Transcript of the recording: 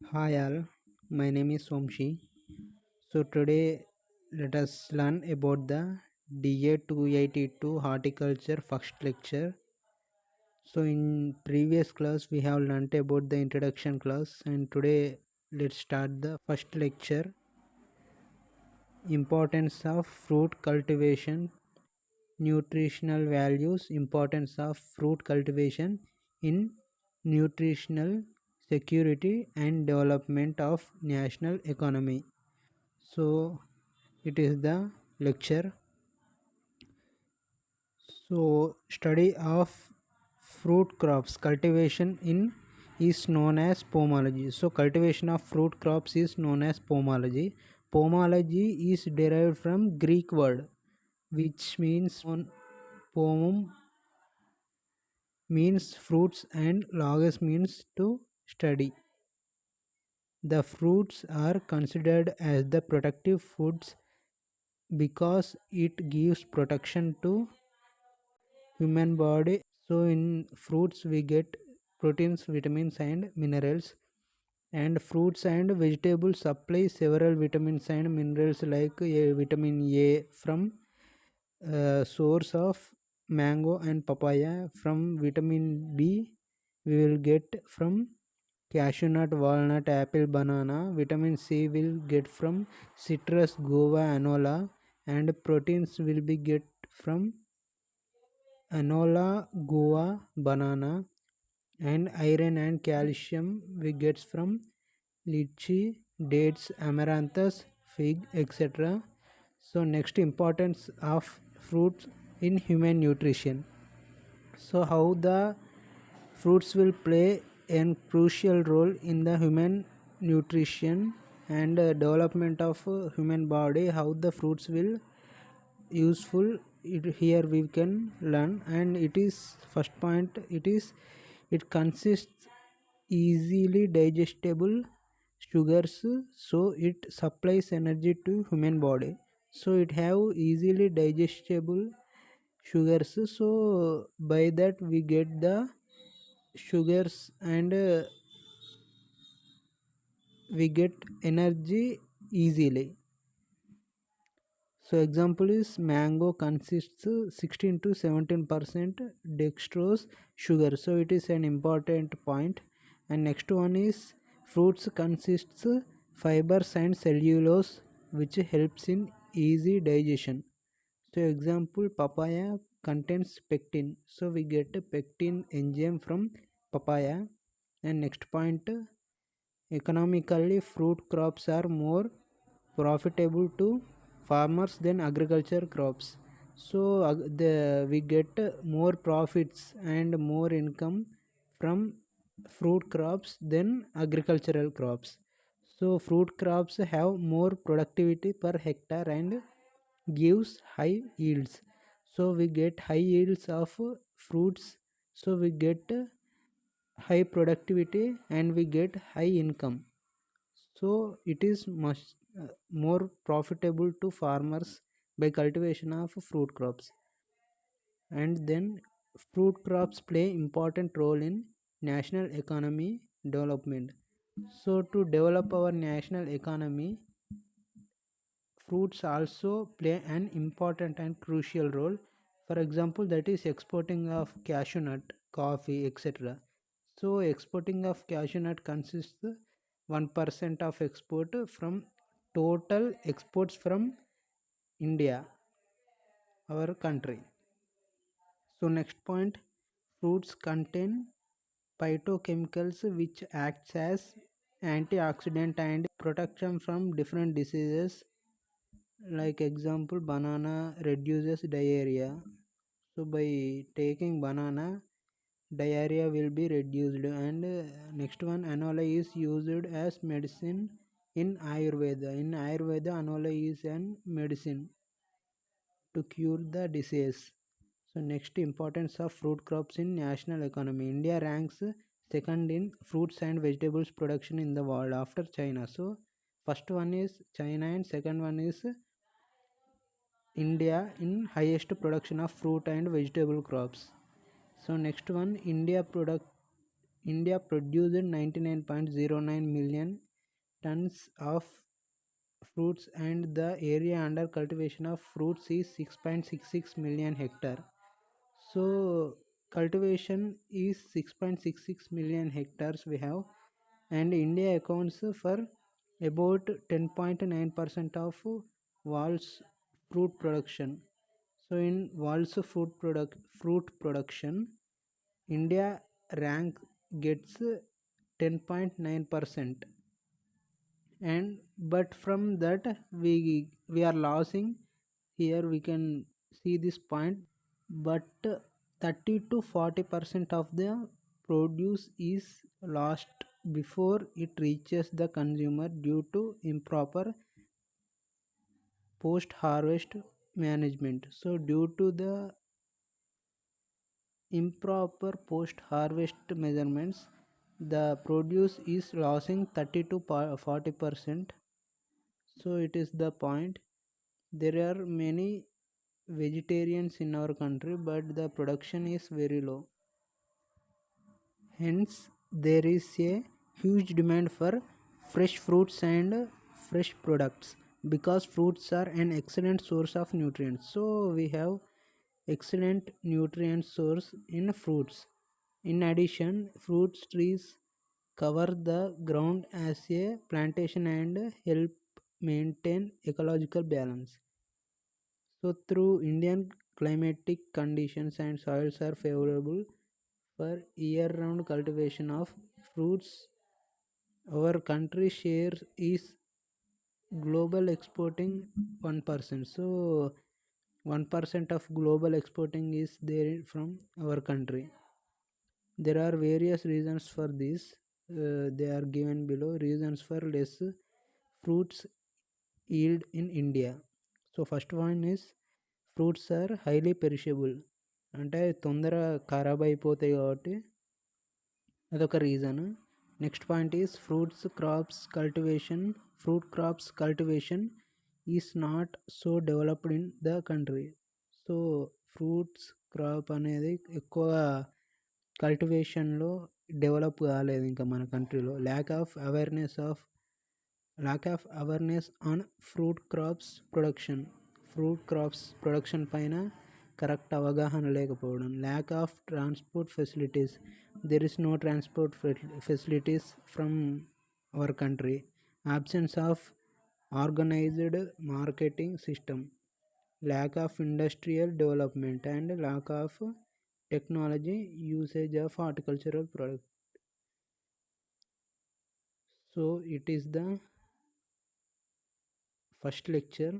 Hi all, my name is Somshi. So today let us learn about the DA 282 Horticulture first lecture. So in previous class we have learnt about the introduction class, and today let's start the first lecture. Importance of fruit cultivation, nutritional values, importance of fruit cultivation in nutritional security and development of national economy. So it is the lecture. So study of fruit crops cultivation in is known as pomology. So cultivation of fruit crops is known as pomology. Pomology is derived from Greek word which means on pomum means fruits and logos means to study. The fruits are considered as the protective foods because it gives protection to human body. So in fruits we get proteins, vitamins and minerals, and fruits and vegetables supply several vitamins and minerals like vitamin A from source of mango and papaya. From vitamin B we will get from cashew nut, walnut, apple, banana. Vitamin C will get from citrus, guava, anola, and proteins will be get from anola, guava, banana, and iron and calcium we get from lychee, dates, amaranthus, fig, etc. So next, importance of fruits in human nutrition. So how the fruits will play a crucial role in the human nutrition and development of human body. How the fruits will useful, here we can learn. And it is first point, it consists easily digestible sugars, so it supplies energy to human body. So it have easily digestible sugars, so by that we get the sugars, and we get energy easily. So example is mango consists 16 to 17% dextrose sugar. So it is an important point. And next one is fruits consists fibers and cellulose which helps in easy digestion. So example papaya contains pectin. So we get a pectin enzyme from papaya. And next point, economically fruit crops are more profitable to farmers than agriculture crops. So we get more profits and more income from fruit crops than agricultural crops. So fruit crops have more productivity per hectare and gives high yields. So we get high yields of fruits. So we get high productivity and we get high income. So it is much more profitable to farmers by cultivation of fruit crops. And then fruit crops play important role in national economy development. So to develop our national economy, fruits also play an important and crucial role. For example, that is exporting of cashew nut, coffee, etc. So exporting of cashew nut consists 1% of export from total exports from India, our country. So next point, fruits contain phytochemicals which acts as antioxidant and protection from different diseases. Like example, banana reduces diarrhea. So by taking banana, diarrhea will be reduced. And next one, anola is used as medicine in Ayurveda. In Ayurveda, anola is an medicine to cure the disease. So next, importance of fruit crops in national economy. India ranks second in fruits and vegetables production in the world after China. So first one is China and second one is India in highest production of fruit and vegetable crops. So next one, India product India produced 99.09 million tons of fruits and the area under cultivation of fruits is 6.66 million hectare. So cultivation is 6.66 million hectares we have, and India accounts for about 10.9% of world's fruit production. So in world's fruit production, India rank gets 10.9%, and but from that we are losing. Here we can see this point, but 30 to 40% of the produce is lost before it reaches the consumer due to improper post harvest management. So due to the improper post harvest measurements, the produce is losing 30 to 40%. So it is the point. There are many vegetarians in our country, but the production is very low. Hence, there is a huge demand for fresh fruits and fresh products, because fruits are an excellent source of nutrients. So we have excellent nutrient source in fruits. In addition, fruit trees cover the ground as a plantation and help maintain ecological balance. So through Indian climatic conditions and soils are favorable for year-round cultivation of fruits, our country share is global exporting 1%. So 1% of global exporting is there from our country. There are various reasons for this. They are given below. Reasons for less fruits yield in India. So first one is fruits are highly perishable, అంటే తొందర ఖరాబ్ అయిపోతాయి కాబట్టి అదొక reason. Next point is fruit crops cultivation is not so developed in the country. So fruits crop అనేది ఎక్కువ కల్టివేషన్లో develop కాలేదు ఇంకా మన కంట్రీలో. Lack of awareness on fruit crops production పైన కరెక్ట్ అవగాహన లేకపోవడం. Lack of transport facilities, there is no transport facilities from our country. absence of organized marketing system, lack of industrial development, and lack of technology usage of horticultural product. So it is the first lecture.